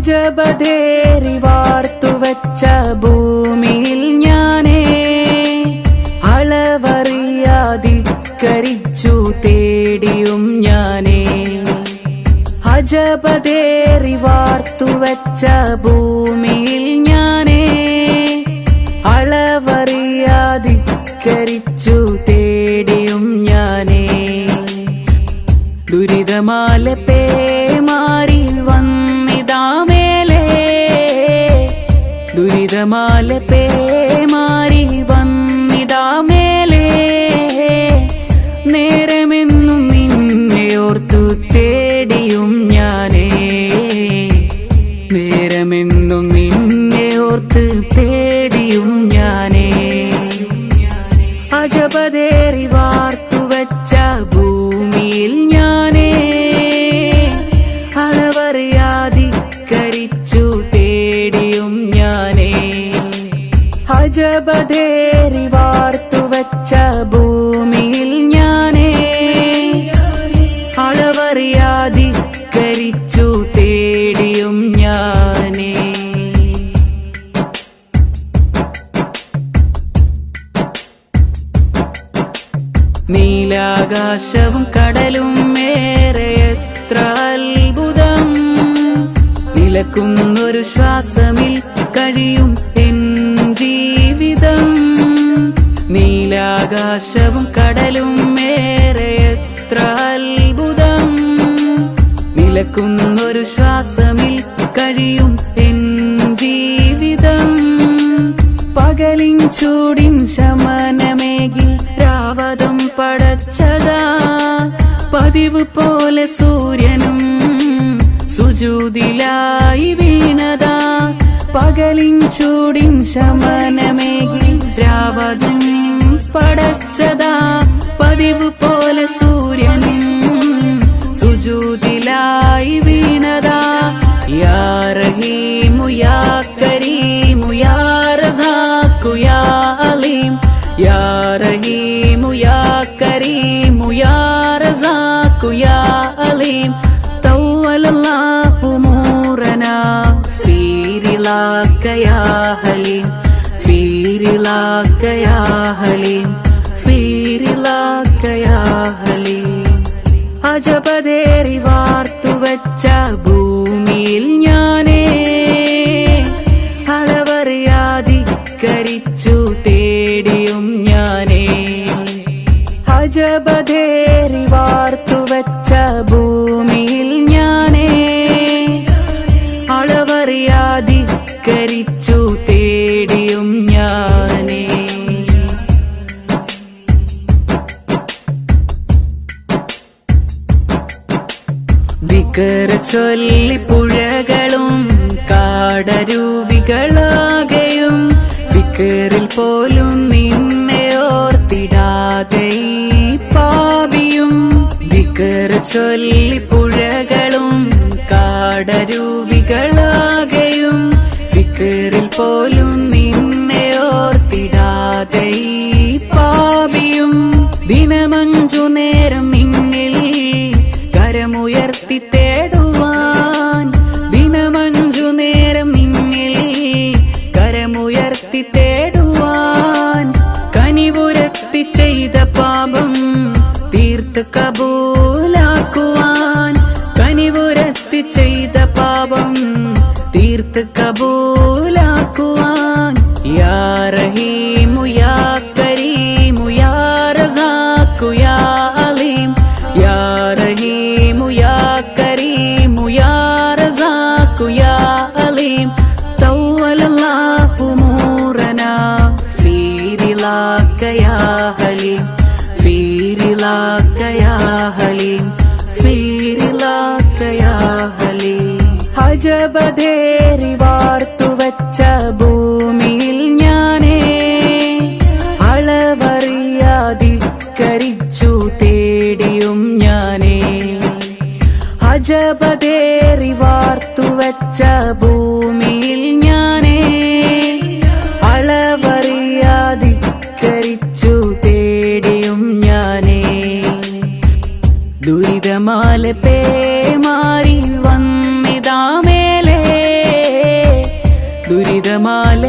അജബദേറി വാർത്തുവച്ച ഭൂമിയിൽ ഞാനേ അളവറിയാധിക്കരിച്ചു തേടിയും ഞാനേ. അജബദേറി വാർത്തുവച്ച ഭൂമിയിൽ ഞാനേ അളവറിയാധിക്കരിച്ചു തേടിയും ഞാനേ. ദുരിതമാല പേമാരി വന്നിതാമേലേ, ദുരിതമാല പേമാരി വന്നിതാമേലേ. നേരമെന്നും നിന്നെ ഓർത്തു തേടിയും ഞാനേ, നേരമെന്നും നിന്നെ ഓർത്ത് തേടിയും ഞാനേ. അജബദേറി വാർത്തുവച്ച ഭൂമിയിൽ ഞാനേ അളവറിയാധിക്കരിച്ചു തേടിയും ഞാനേ. അജബദേറി വാർത്തുവച്ച ഭൂമിയിൽ ഞാനേ അളവറിയാധിക്കരിച്ചു തേടിയും ഞാനേ. നീലാകാശവും കടലും ഏറെ എത്ര അത്ഭുതം, നിലക്കുന്നൊരു ശ്വാസമിൽ കഴിയും എൻ ജീവിതം. നീലാകാശവും കടലും ഏറെ എത്ര അത്ഭുതം, നിലക്കുന്നൊരു ശ്വാസമിൽ കഴിയും എൻ ജീവിതം. പകലിൻ ചൂടിൻ ശമനമേകി രാവതം പടച്ചതാ, പതിവ് പോലെ സൂര്യനും സുജൂദിലായി വീണതാ. പകലിൻ ചൂടിൻ ശമനമേകി രാവതം പടച്ചതാ, പതിവ് പോലെ സൂര്യനും സുജൂദിലായി വീണതാ. യാ റഹീമു യാ കരീമു യാ റസാഖു യാ അലീം, യാ റഹീമു യാ കരീമു യാ റസാഖു യാ അലീം. തവ്വലല്ലാഹു ഉമൂറനാ ഫീ റിളാക യാ ഹലീം, ഫീ റിളാക യാ ഹലീം, ഫീ റിളാക യാ ഹലീം. അജബദേറി വാർത്തുവച്ച ഭൂമിയിൽ ഞാനേ അളവറിയാധിക്കരിച്ചു തേടിയും ഞാനേ. അജബദേറി വാർത്തുവച്ച ഭൂമിയിൽ ഞാനേ അളവറിയാധിക്കരിച്ചു തേടിയും ഞാനേ. ദിക്ർ ചൊല്ലി പുഴകളും കാടരുവികളാകെയും, ഫിക്റിൽ പോലും നിന്നെ ഓർത്തിടാതെ പാപിയും. ദിക്ർ ചൊല്ലി പുഴകളും കാടരുവികളാകെയും, ഫിക്റിൽ പോലും നിന്നെ ഓർത്തിടാതെ പാപിയും. ദിനമഞ്ചു നേരം നിന്നിൽ കരമുയർത്തി തേടുവാൻ, ദിനമഞ്ചു നേരം നിന്നിൽ കരമുയർത്തി തേടുവാൻ. കനിവുരത്തി ചെയ്ത പാപം തീർത്ത് കബൂലാക്കുവാൻ, കനിവുരത്തി ചെയ്ത പാപം തീർത്ത് കബൂലാക്കുവാൻ. യാ റഹീമു യാ കരീമു യാ റസാഖു യാ അലീം, യാ റഹീമു യാ കരീമു യാ റസാഖു യാ അലീം. തവ്വലല്ലാഹു ഉമൂറനാ ഫീ റിളാക യാ ഹലീം, ഫീ റിളാക യാ ഹലീം, ഫീ റിളാക യാ ഹലീം. അജബദേറി വാർത്തുവച്ച ഭൂമിയിൽ ഞാനേ അളവറിയാധിക്കരിച്ചു തേടിയും ഞാനേ. അജബദേറി വാർത്തുവച്ച ഭൂമിയിൽ ഞാനേ അളവറിയാധിക്കരിച്ചു തേടിയും ഞാനേ. ദുരിതമാല പേമാരി വന്നിതാമേലേ, ദുരിതമാല